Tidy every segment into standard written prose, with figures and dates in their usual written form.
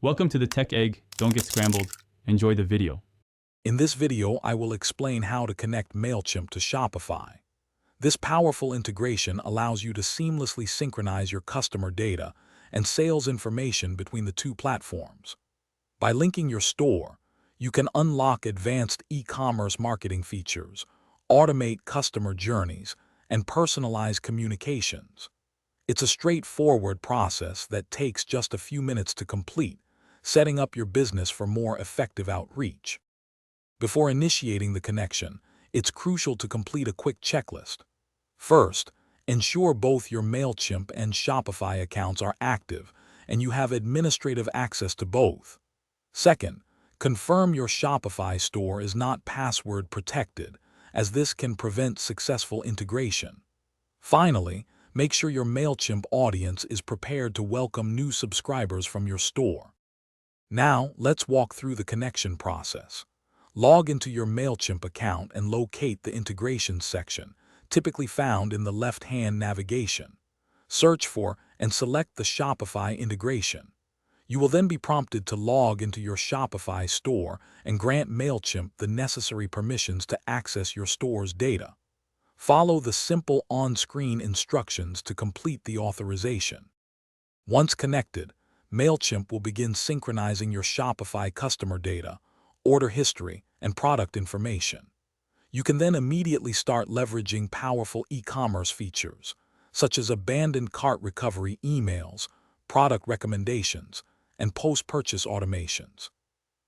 Welcome to the Tech Egg. Don't get scrambled. Enjoy the video. In this video, I will explain how to connect Mailchimp to Shopify. This powerful integration allows you to seamlessly synchronize your customer data and sales information between the two platforms. By linking your store, you can unlock advanced e-commerce marketing features, automate customer journeys, and personalize communications. It's a straightforward process that takes just a few minutes to complete, setting up your business for more effective outreach. Before initiating the connection, it's crucial to complete a quick checklist. First, ensure both your Mailchimp and Shopify accounts are active and you have administrative access to both. Second, confirm your Shopify store is not password protected, as this can prevent successful integration. Finally, make sure your Mailchimp audience is prepared to welcome new subscribers from your store. Now, let's walk through the connection process. Log into your Mailchimp account and locate the Integrations section, typically found in the left-hand navigation. Search for and select the Shopify integration. You will then be prompted to log into your Shopify store and grant Mailchimp the necessary permissions to access your store's data. Follow the simple on-screen instructions to complete the authorization. Once connected, Mailchimp will begin synchronizing your Shopify customer data, order history, and product information. You can then immediately start leveraging powerful e-commerce features, such as abandoned cart recovery emails, product recommendations, and post-purchase automations.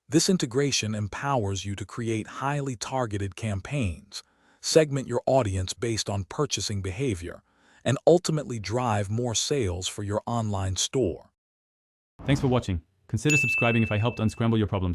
This integration empowers you to create highly targeted campaigns, segment your audience based on purchasing behavior, and ultimately drive more sales for your online store. Thanks for watching. Consider subscribing if I helped unscramble your problems.